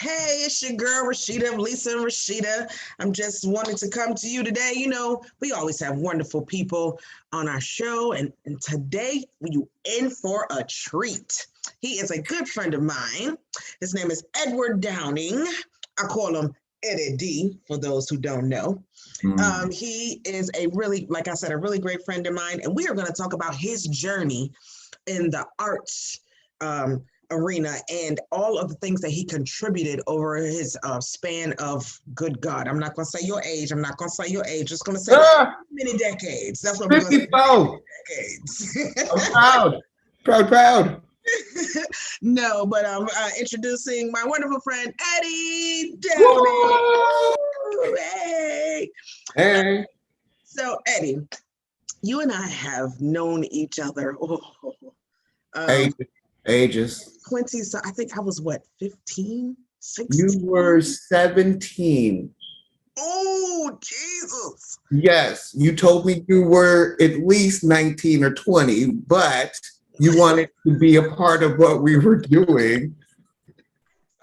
Hey, it's your girl Rasheida, Lisa and Rasheida. I'm just wanting to come to you today. You know, we always have wonderful people on our show, and today you in for a treat. He is a good friend of mine. His name is Edward Downing. I call him Eddie D for those who don't know. He is a really, like I said, a really great friend of mine, and we are going to talk about his journey in the arts arena and all of the things that he contributed over his span of, good God, I'm not going to say your age. I'm not going to say your age. Just going to say many decades. That's what we're going to say. Many decades. I'm proud. No, but I'm introducing my wonderful friend, Eddie Downing. Hey. So, Eddie, you and I have known each other. Ages. 20, so I think I was what, 15, 16? You were 17. Oh, Jesus. Yes, you told me you were at least 19 or 20, but you wanted to be a part of what we were doing.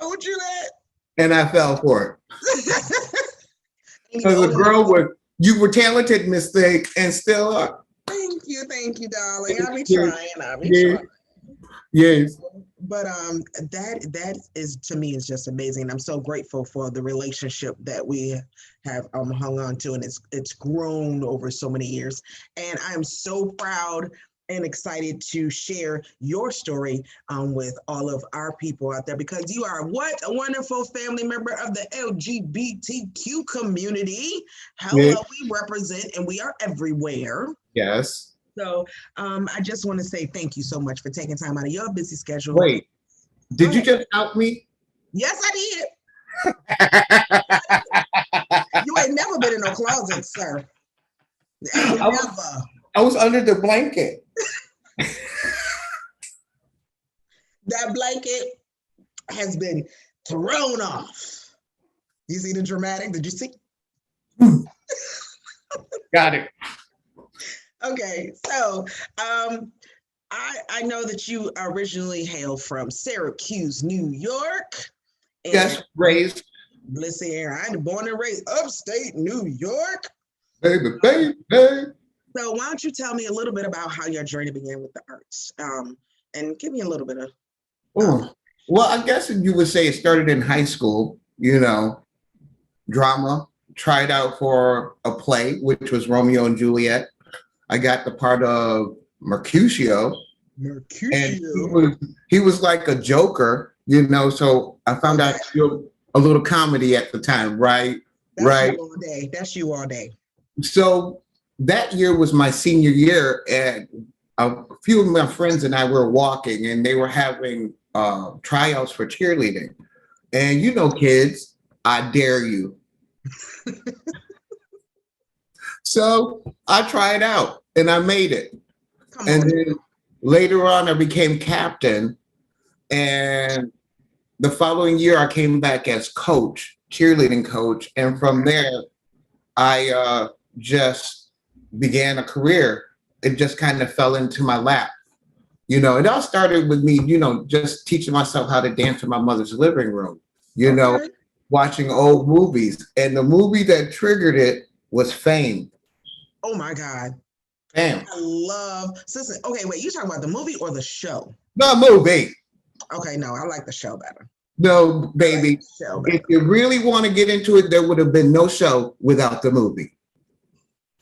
Told you that? And I fell for it. Because the girl you were talented, Miss Thick, and still are. Thank you, darling. I'll be trying. Yes. But that is, to me, is just amazing. I'm so grateful for the relationship that we have hung on to, and it's grown over so many years. And I'm so proud and excited to share your story with all of our people out there, because you are what a wonderful family member of the LGBTQ community. Hello, yes. We represent, and we are everywhere. Yes. So I just want to say thank you so much for taking time out of your busy schedule. Wait, did you just out me? Yes, I did. You ain't never been in no closet, sir. I was under the blanket. That blanket has been thrown off. You see the dramatic? Did you see? Got it. Okay, so I know that you originally hail from Syracuse, New York. Yes, raised. Listen here, I'm born and raised upstate New York. Baby. So why don't you tell me a little bit about how your journey began with the arts, and give me a little bit of. Well, I guess you would say it started in high school. You know, drama. Tried out for a play, which was Romeo and Juliet. I got the part of Mercutio. And he was like a joker, you know. So I found out a little comedy at the time, right? That's you all day. So that year was my senior year, and a few of my friends and I were walking, and they were having tryouts for cheerleading. And you know, kids, I dare you. So I tried out and I made it. And then later on, I became captain. And the following year, I came back as coach, cheerleading coach. And from there, I just began a career. It just kind of fell into my lap. You know, it all started with me, you know, just teaching myself how to dance in my mother's living room, you know, watching old movies. And the movie that triggered it was Fame. Oh my God. Fame. I love, okay, wait, you talking about the movie or the show? The movie. Okay, no, I like the show better. No, baby. If you really want to get into it, there would have been no show without the movie.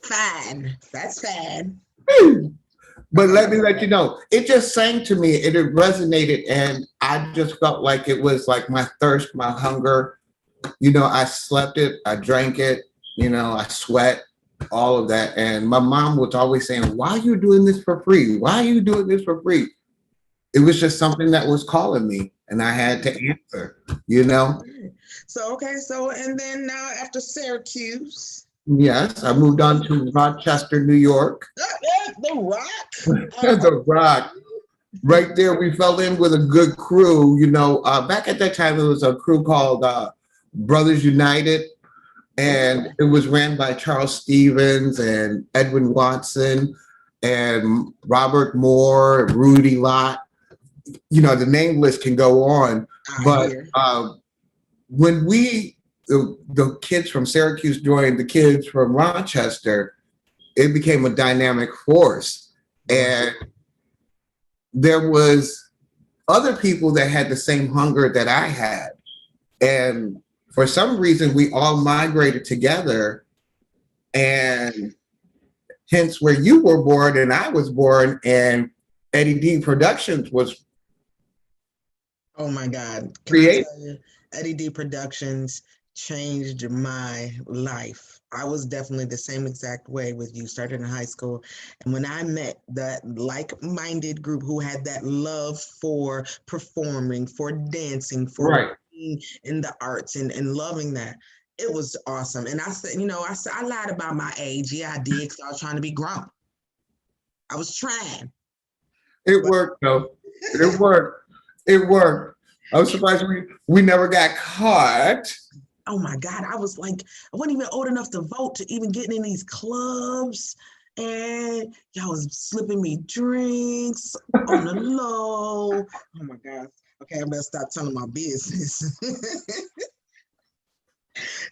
Fine. That's fine. But let me let you know, it just sang to me, it resonated, and I just felt like it was like my thirst, my hunger. You know, I slept it, I drank it, you know, I sweat, all of that. And my mom was always saying, why are you doing this for free? Why are you doing this for free? It was just something that was calling me, and I had to answer, you know? So, and then now after Syracuse. Yes, I moved on to Rochester, New York. The Rock. The Rock. Right there, we fell in with a good crew. You know, back at that time, it was a crew called Brothers United, and it was ran by Charles Stevens and Edwin Watson and Robert Moore, Rudy Lott. You know, the name list can go on, but when the kids from Syracuse joined the kids from Rochester, it became a dynamic force. And there was other people that had the same hunger that I had. And for some reason, we all migrated together, and hence where you were born and I was born, and Eddie D Productions was Oh my God. Can I created. tell you, Eddie D Productions changed my life. I was definitely the same exact way with you, started in high school. And when I met that like-minded group who had that love for performing, for dancing, for Right. being in the arts and loving that, it was awesome. And I said, I lied about my age. Yeah, I did, because I was trying to be grown. I was trying. It But worked though. It worked. It worked. I was surprised we never got caught. oh my God, I was like, I wasn't even old enough to vote to even get in these clubs. And y'all was slipping me drinks on the low. Oh my God. Okay, I better stop telling my business.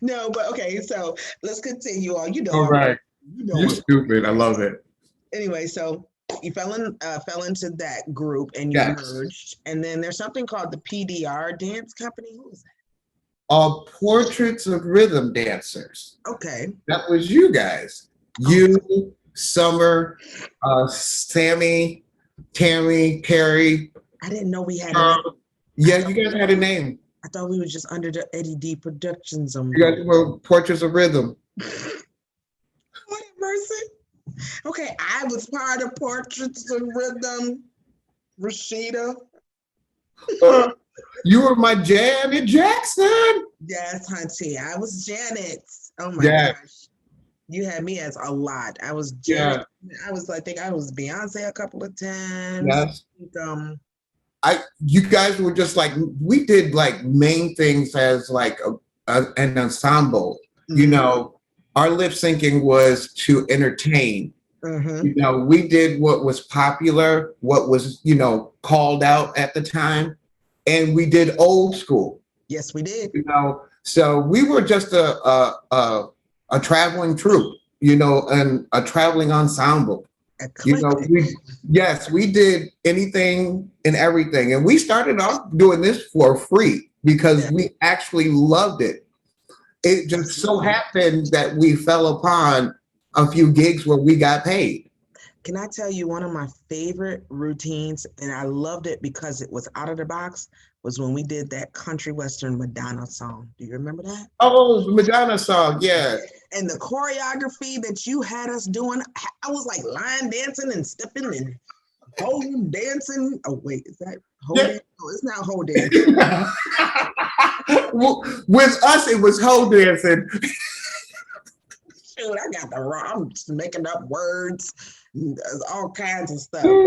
No, but okay, so let's continue on. All right. You know You're I'm stupid. I love it. anyway, so you fell into that group and you Yes. merged. And then there's something called the PDR dance company. Who is All portraits of rhythm dancers. that? Okay. That was you guys. Oh, You, Summer, Sammy, Tammy, Perry. I didn't know we had a name. Yeah, you guys had a name. I thought we were just under the Eddie D Productions You umbrella. guys were portraits of rhythm. What mercy? Okay, I was part of Portraits of Rhythm, Rasheida. You were my Janet Jackson. Yes, hunty. I was Janet. Oh my Yeah, gosh. You had me as a lot. I was yeah, Janet. I think I was Beyonce a couple of times. yes. You guys were just like, we did like main things as like an ensemble. You Mhm, know, our lip syncing was to entertain. mhm. You know, we did what was popular, what was, called out at the time, and we did old school. Yes, we did. So we were just a traveling troupe, and a traveling ensemble. Eclectic. We did anything and everything, and we started off doing this for free because Yeah, we actually loved it. It just so absolutely. happened that we fell upon a few gigs where we got paid. Can I tell you one of my favorite routines, and I loved it because it was out of the box, was when we did that country western Madonna song. Do you remember that? Oh, the Madonna song, yeah, And the choreography that you had us doing, I was like line dancing and stepping and whole dancing. Oh wait, is that whole yeah. dance? No, it's not whole dancing. With us, it was hoe dancing. Shoot, I got the wrong. I'm just making up words, all kinds of stuff.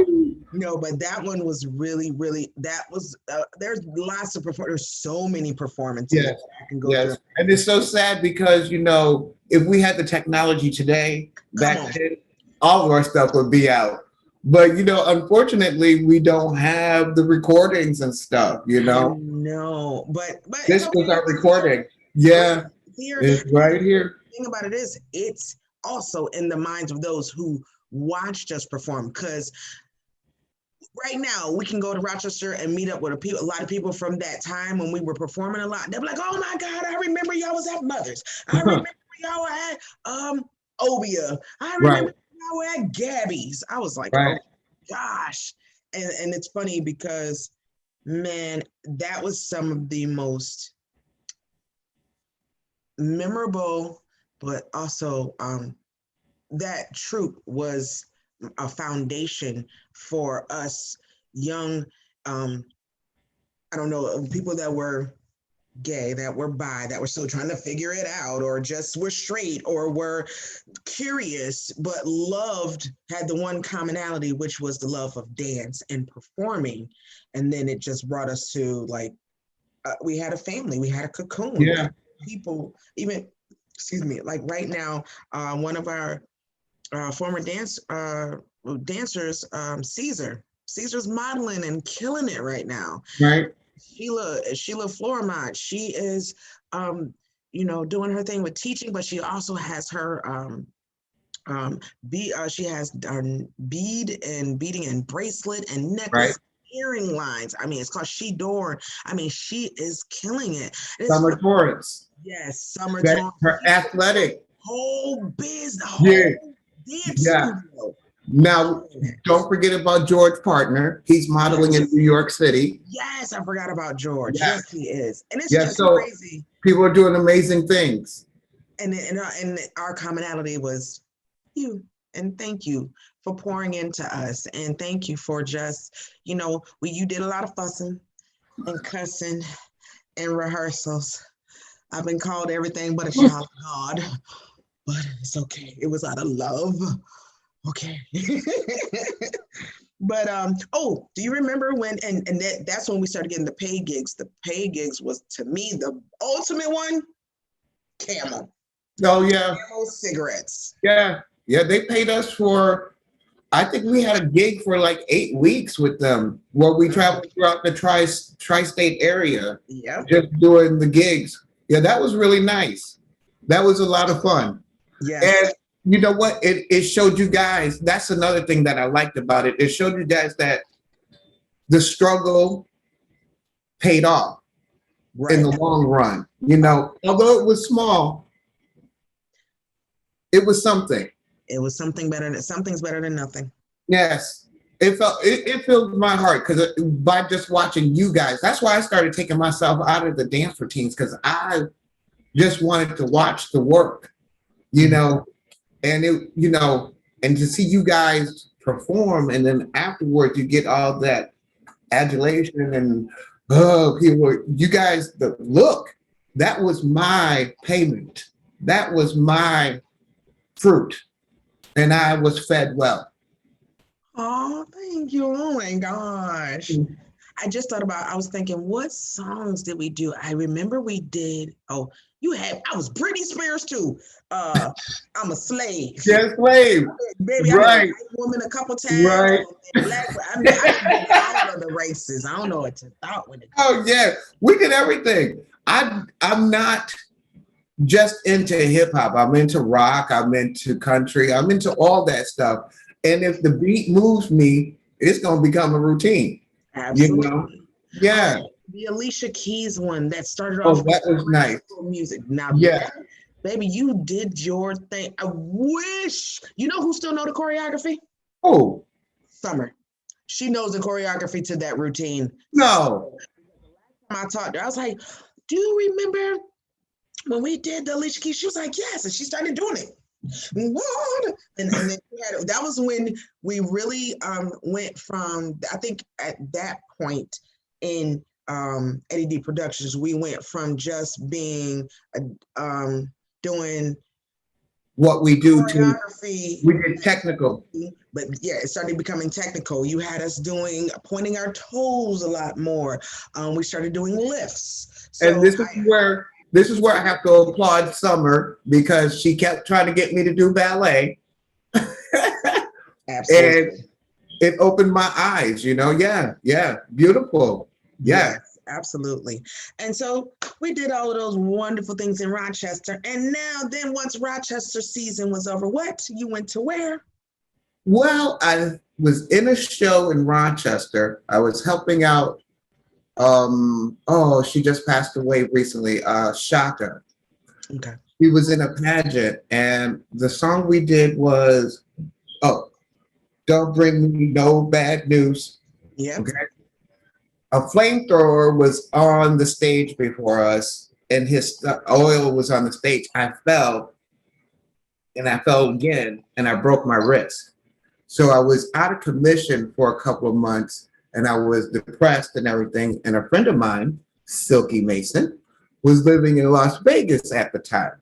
No, but that one was really, really. That was. There's lots of There's so many performances Yes, I can go through. yes. And it's so sad because, if we had the technology today, Come back on. then, all of our stuff would be out. But, unfortunately, we don't have the recordings and stuff, I know, but it's This okay. was our It's here. recording. Yeah, Here. it's right here. The thing about it is, it's also in the minds of those who watched us perform. Because right now, we can go to Rochester and meet up with a lot of people from that time when we were performing a lot. They're like, "Oh my God, I remember y'all was at Mothers. I remember y'all were at Obia. I remember Right, y'all were at Gabby's." I was like, "Oh right. gosh," and it's funny because man, that was some of the most memorable, but also that troupe was a foundation for us young, um, I don't know, people that were gay, that were bi, that were still trying to figure it out, or just were straight, or were curious, but loved, had the one commonality, which was the love of dance and performing. And then it just brought us to like, we had a family, we had a cocoon, we Yeah, had people, even, excuse me, like right now, one of our former dancers, Caesar's modeling and killing it right now. right. Sheila Florimont. She is, doing her thing with teaching, but she also has her she has bead and beading and bracelet and right? necklace earring lines. I mean, it's called She Dorn. I mean, she is killing it. It's Summer Torrance. yes, Summer That Torn. her athletic. The Yeah, whole dance yeah. studio. Now, don't forget about George Partner. He's modeling in Yes, New York City. yes, I forgot about George. Yeah, Yes, he is, and it's yeah. just So crazy. people are doing amazing things. And our commonality was you. And thank you for pouring into us, and thank you for just, you did a lot of fussing and cussing and rehearsals. I've been called everything but a child of God, but it's okay. It was out of love. Okay. But oh, do you remember when and that's when we started getting the paid gigs. The paid gigs was to me the ultimate one, Camel. Oh yeah, Camel cigarettes. yeah, yeah. They paid us for. I think we had a gig for like 8 weeks with them, where we traveled throughout the tri-state area, Yep. just doing the gigs. Yeah, that was really nice. That was a lot of fun. Yes. And you know what? It showed you guys. That's another thing that I liked about it. It showed you guys that the struggle paid off in Right. the long run. You know, although it was small, it was something. It was something's better than nothing. Yes, it filled my heart because by just watching you guys, that's why I started taking myself out of the dance routines because I just wanted to watch the work, you know, and and to see you guys perform, and then afterwards you get all that adulation and people, you guys, the look, that was my payment, that was my fruit, and I was fed well. Oh, thank you. Oh my gosh. I was thinking, what songs did we do? I remember we did, I was Britney Spears too. I'm a slave. Yes, slave. Baby, I did a Right, white woman a couple times right. and black. I mean, I did all of the races. I don't know what to thought when it. Oh yeah, we did everything. I'm not just into hip hop. I'm into rock. I'm into country. I'm into all that stuff. And if the beat moves me, it's gonna become a routine. You know? Absolutely. Yeah. The Alicia Keys one that started Oh, off with that was nice. music. Now, Yeah. baby, you did your thing. I wish. You know who still know the choreography? Oh Summer. She knows the choreography to that routine. no. I talked to her. I was like, "Do you remember when we did the Alicia Keys?" She was like, "Yes," and she started doing it. What? And then that was when we really went from. I think at that point in Eddie D Productions, we went from just being doing What we do to choreography, we did technical. but yeah, it started becoming technical. You had us doing pointing our toes a lot more. We started doing lifts. And So this is where I have to applaud Summer because she kept trying to get me to do ballet. absolutely. And it opened my eyes, Yeah, yeah, beautiful. Yeah. Yes, absolutely. And so we did all of those wonderful things in Rochester. And then once Rochester season was over, what? You went to where? Well, I was in a show in Rochester. I was helping out. She just passed away recently. Shaka. Okay. He was in a pageant, and the song we did was, "Oh, don't bring me no bad news." Yeah. Okay. A flamethrower was on the stage before us, and his oil was on the stage. I fell, and I fell again, and I broke my wrist. So I was out of commission for a couple of months, and I was depressed and everything. And a friend of mine, Silky Mason, was living in Las Vegas at the time.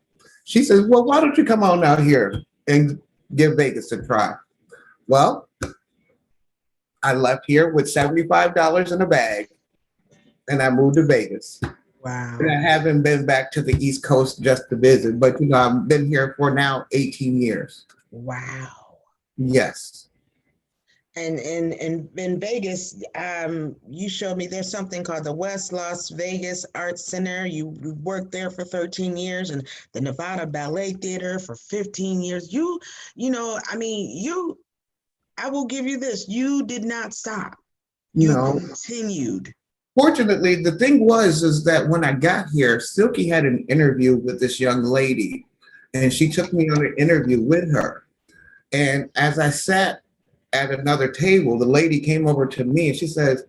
She says, "Well, why don't you come on out here and give Vegas a try?" Well, I left here with $75 in a bag, and I moved to Vegas. Wow. And I haven't been back to the East Coast just to visit, but I've been here for now 18 years. Wow. Yes. And in Vegas, you showed me there's something called the West Las Vegas Arts Center. You worked there for 13 years, and the Nevada Ballet Theater for 15 years. I mean, I will give you this. You did not stop. You No. continued. Fortunately, the thing was is that when I got here, Silky had an interview with this young lady, and she took me on an interview with her. And as I sat at another table, the lady came over to me and she says,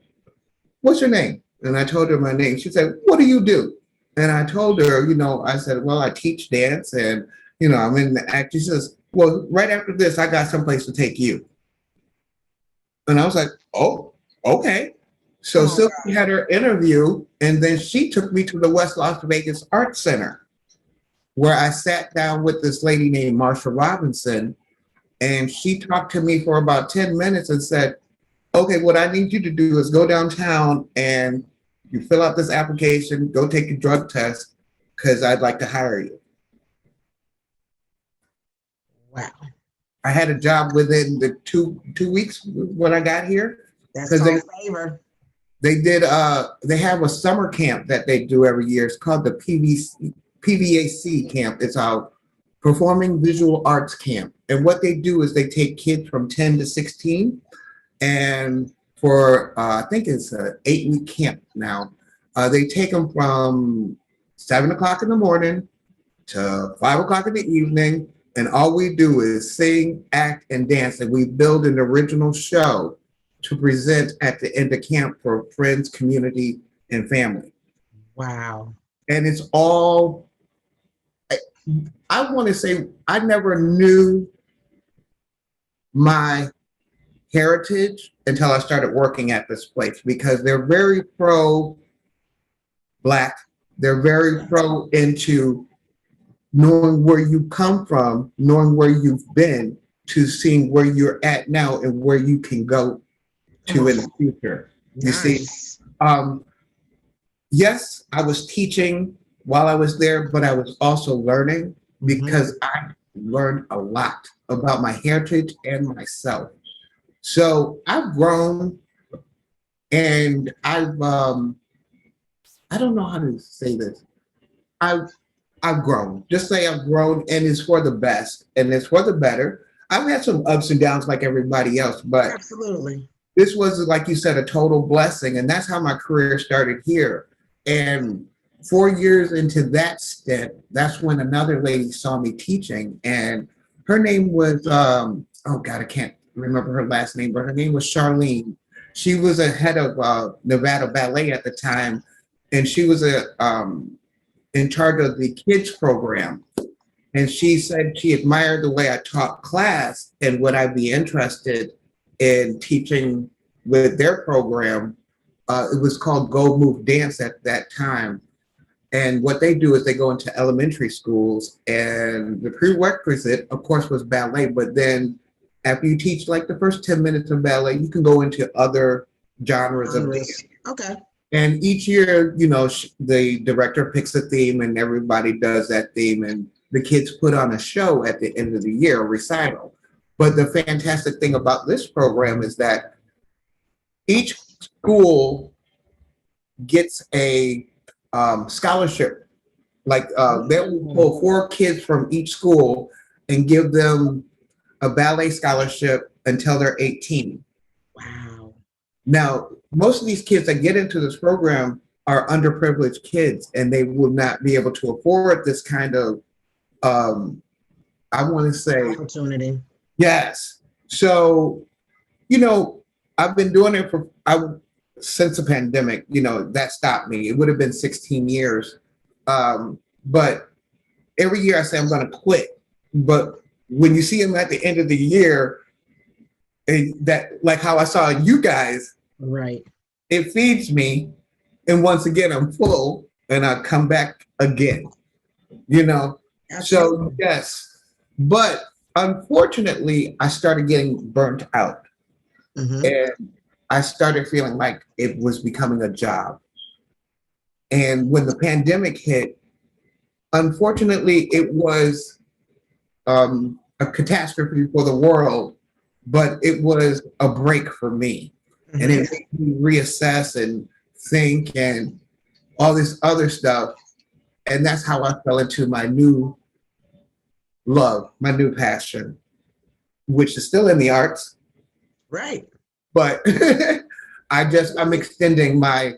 "What's your name?" And I told her my name. She said, "What do you do?" And I told her, I said, "Well, I teach dance and, I'm in the act." She says, "Well, right after this, I got someplace to take you." And I was like, "Oh, okay." So Oh, Silky had her interview, and then she took me to the West Las Vegas Arts Center, where I sat down with this lady named Marsha Robinson, and she talked to me for about 10 minutes and said, "Okay, what I need you to do is go downtown and you fill out this application, go take a drug test, because I'd like to hire you." wow. I had a job within the two weeks when I got here, That's because called favor. they have a summer camp that they do every year. It's called the PVAC camp. It's a Performing Visual Arts Camp. And what they do is they take kids from 10 to 16, and for I think it's an 8-week camp now. They take them from 7 o'clock in the morning to 5 o'clock in the evening, and all we do is sing, act, and dance, and we build an original show to present at the end of camp for friends, community, and family. Wow. And it's all, I want to say, I never knew my heritage until I started working at this place, because they're very pro Black. They're very pro into knowing where you come from, knowing where you've been, to seeing where you're at now and where you can go to in the future. You see, Nice. um, yes, I was teaching while I was there, but I was also learning, Mhm. because I learned a lot about my heritage and myself. So I've grown, and I don't know how to say this. I've I've grown. Just say I've grown, and it's for the best and it's for the better. I've had some ups and downs like everybody else, but Absolutely. this was, like you said, a total blessing. And that's how my career started here. And 4 years into that stint, that's when another lady saw me teaching. And her name was, oh God, I can't remember her last name, but her name was Charlene. She was a head of Nevada Ballet at the time. And she was in charge of the kids program. And she said she admired the way I taught class, and would I be interested in teaching with their program. It was called Go Move Dance at that time. And what they do is they go into elementary schools, and the prerequisite, of course, was ballet. But then after you teach like the first 10 minutes of ballet, you can go into other genres of dance. Genres. Okay. And each year, the director picks a theme and everybody does that theme, and the kids put on a show at the end of the year, a recital. But the fantastic thing about this program is that each school gets a scholarship. Like they'll pull 4 kids from each school and give them a ballet scholarship until they're 18. Wow. Now, most of these kids that get into this program are underprivileged kids, and they will not be able to afford this kind of, um, I want to say, Opportunity. yes. So, you know, I've been doing it since the pandemic. That stopped me. It would have been 16 years. But every year I say I'm going to quit. But when you see them at the end of the year, that, like how I saw you guys, Right. it feeds me. And once again, I'm full, and I come back again, you know? Absolutely. So, yes. But unfortunately, I started getting burnt out, Mm-hmm. and I started feeling like it was becoming a job. And when the pandemic hit, unfortunately, it was a catastrophe for the world. but it was a break for me. And Mm-hmm. it made me reassess and think and all this other stuff. And that's how I fell into my new love, my new passion, which is still in the arts, Right. but I'm extending my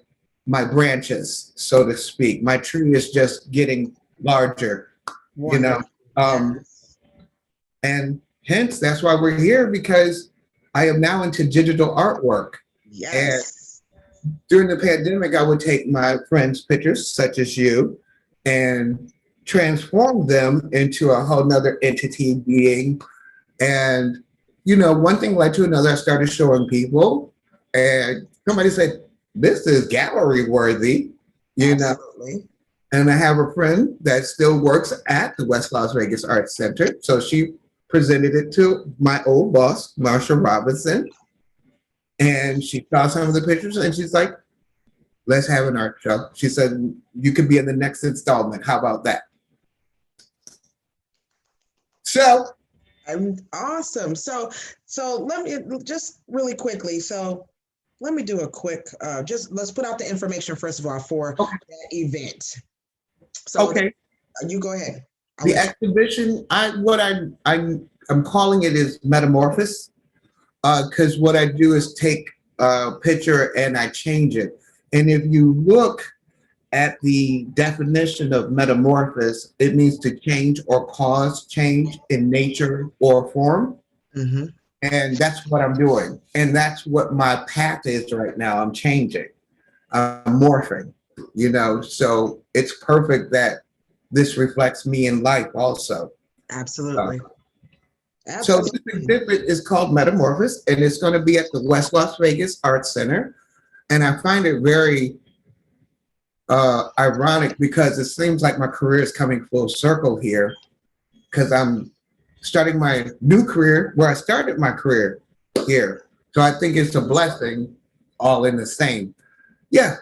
branches, so to speak. My tree is just getting larger, you know. Wonderful. Um, Yes. and hence that's why we're here, because I am now into digital artwork. And Yes. during the pandemic, I would take my friends' pictures, such as you, and transform them into a whole nother entity being. And, one thing led to another. I started showing people, and somebody said, this is gallery worthy, you know. Absolutely. And I have a friend that still works at the West Las Vegas Arts Center. So she presented it to my old boss, Marsha Robinson. And she saw some of the pictures and she's like, let's have an art show. She said, you could be in the next installment. How about that? So, I'm awesome. So let me just really quickly. So let me do a quick. Just let's put out the information first of all for okay. that event. So you go ahead. The exhibition, I'm calling it is Metamorphosis, because what I do is take a picture and I change it. And if you look at the definition of metamorphosis, it means to change or cause change in nature or form. Mm-hmm. And that's what I'm doing. And that's what my path is right now. I'm changing, I'm morphing, so it's perfect that this reflects me in life also. Absolutely. So this exhibit is called Metamorphosis, and it's going to be at the West Las Vegas Arts Center. And I find it very ironic because it seems like my career is coming full circle here, because I'm starting my new career where I started my career here. So I think it's a blessing, all in the same. Yeah.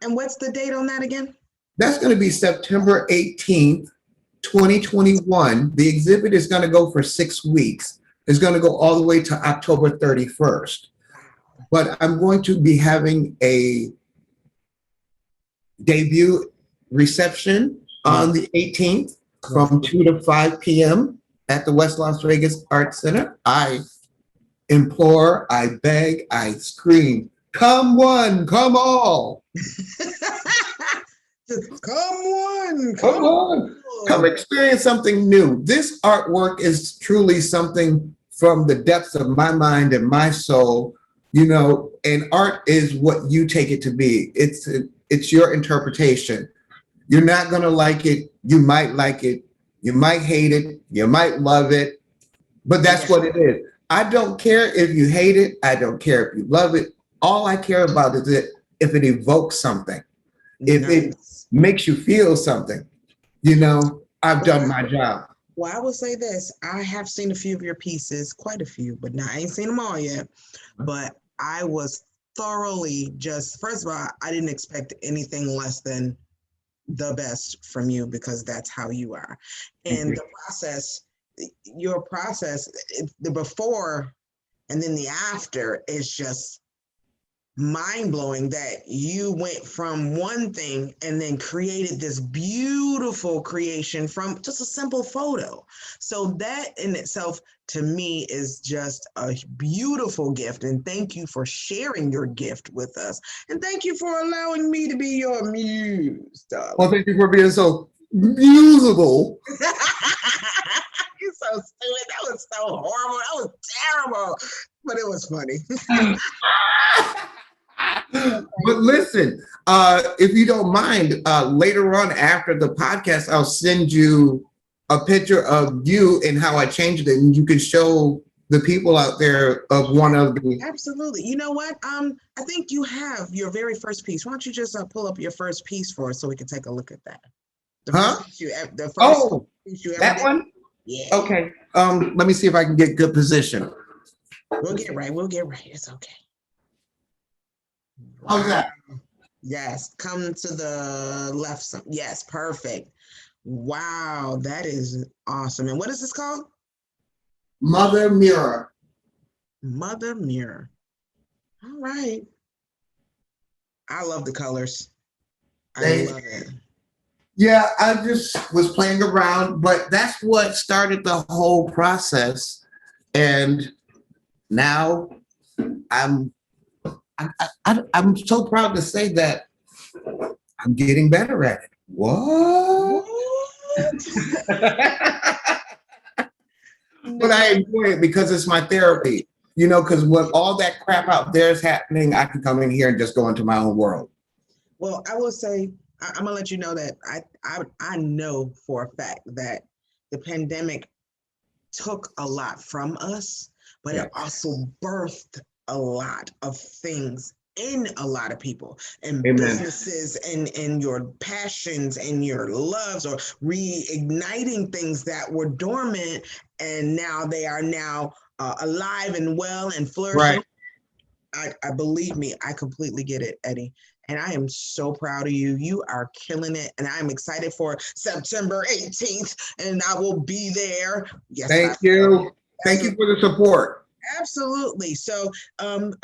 And what's the date on that again? That's going to be September 18th, 2021. The exhibit is going to go for 6 weeks. It's going to go all the way to October 31st. But I'm going to be having a debut reception on the 18th from 2 to 5 p.m. at the West Las Vegas Arts Center. I implore, I beg, I scream, come one, come all. Come on, come experience something new. This artwork is truly something from the depths of my mind and my soul, and art is what you take it to be. It's your interpretation. You're not going to like it. You might like it. You might hate it. You might love it, but that's what it is. I don't care if you hate it. I don't care if you love it. All I care about is if it evokes something, if it makes you feel something, I've done my job. Well, I will say this. I have seen a few of your pieces, quite a few, but now I ain't seen them all yet. But I was thoroughly first of all, I didn't expect anything less than the best from you, because that's how you are. And the process, your process, the before and then the after is just mind-blowing, that you went from one thing and then created this beautiful creation from just a simple photo. So that in itself, to me, is just a beautiful gift. And thank you for sharing your gift with us. And thank you for allowing me to be your muse, darling. Well, thank you for being so musable. You're so stupid. That was so horrible. That was terrible. But it was funny. But listen, if you don't mind, later on after the podcast, I'll send you a picture of you and how I changed it, and you can show the people out there of one of the. Absolutely. You know what? I think you have your very first piece. Why don't you just pull up your first piece for us so we can take a look at that? Piece you ever that did? One? Yeah. Okay. Let me see if I can get good position. We'll get right. It's okay. How's that? Yes. Come to the left. Yes. Perfect. Wow. That is awesome. And what is this called? Mother Mirror. Mother Mirror. All right. I love the colors. I love it. Yeah, I just was playing around, but that's what started the whole process. And now I'm I'm so proud to say that I'm getting better at it. What? But I enjoy it because it's my therapy. You know, because when all that crap out there is happening, I can come in here and just go into my own world. Well, I will say, I'm gonna let you know that I know for a fact that the pandemic took a lot from us, but it also birthed a lot of things in a lot of people and Amen. businesses and your passions and your loves, or reigniting things that were dormant, and now they are now alive and well and flourishing. Right. I believe me, I completely get it, Eddie. And I am so proud of you. You are killing it. And I'm excited for September 18th. And I will be there. Yes. Thank you. Thank you for the support. Absolutely. So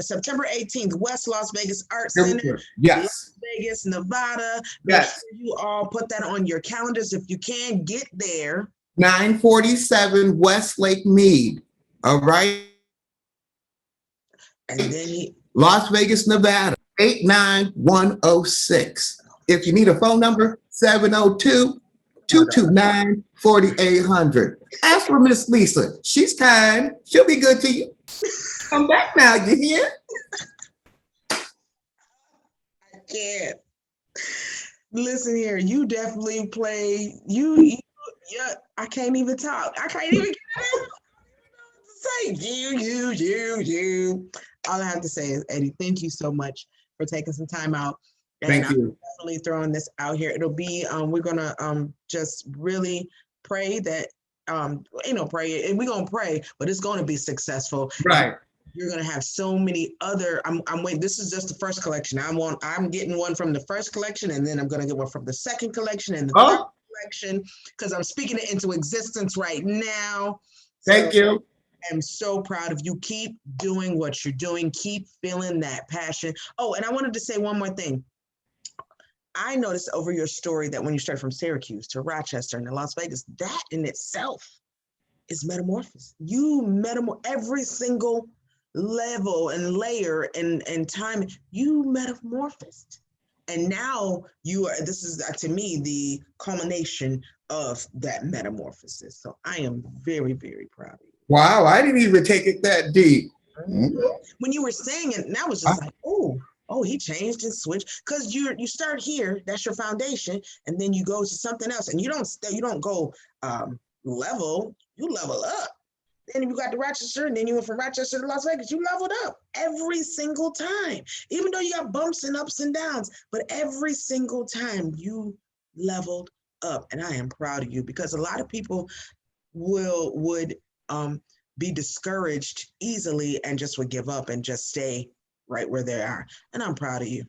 September 18th, West Las Vegas Art Center. Yes. Las Vegas, Nevada. Make sure you all put that on your calendars if you can get there. 947 Westlake Mead. All right. And then Las Vegas, Nevada, 89106. If you need a phone number, 702-229-4800. Ask for Miss Lisa. She's kind. She'll be good to you. Come back now, you hear? I can't. Listen here, you definitely play. Yeah, I can't even talk. I can't even get it out. Say you. All I have to say is, Eddie, thank you so much for taking some time out. And thank you. I'm definitely throwing this out here. It'll be, we're gonna just really pray that pray, and we're gonna pray, but it's gonna be successful. Right. You're gonna have so many other. I'm waiting. This is just the first collection. I'm getting one from the first collection, and then I'm gonna get one from the second collection and the third collection, because I'm speaking it into existence right now. Thank you. I'm so proud of you. Keep doing what you're doing. Keep feeling that passion. Oh, and I wanted to say one more thing. I noticed over your story that when you started from Syracuse to Rochester and to Las Vegas, that in itself is metamorphosis. Every single level and layer and time, you metamorphosed. And now this is to me the culmination of that metamorphosis. So I am very, very proud of you. Wow, I didn't even take it that deep. Mm-hmm. When you were saying it, and I was just like, oh, he changed and switched. Because you start here, that's your foundation, and then you go to something else, and you don't go level, you level up. Then you got to Rochester, and then you went from Rochester to Las Vegas. You leveled up every single time, even though you got bumps and ups and downs. But every single time you leveled up, and I am proud of you, because a lot of people would be discouraged easily and just would give up and just stay right where they are. And I'm proud of you.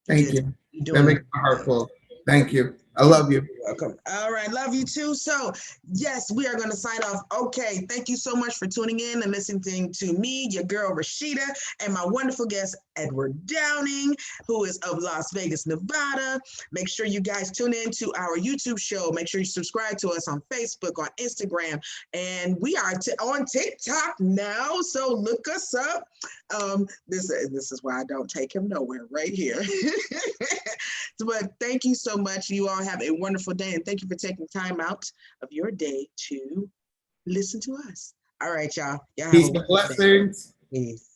Thank you. That makes my heart full. Thank you. I love you. You're welcome. All right. Love you too. So yes, we are going to sign off. Okay. Thank you so much for tuning in and listening to me, your girl Rasheida, and my wonderful guest, Edward Downing, who is of Las Vegas, Nevada. Make sure you guys tune in to our YouTube show. Make sure you subscribe to us on Facebook, on Instagram, and we are on TikTok now. So look us up. This is why I don't take him nowhere, right here. But thank you so much. You all have a wonderful day, and thank you for taking time out of your day to listen to us. All right, y'all. Peace and blessings. Peace.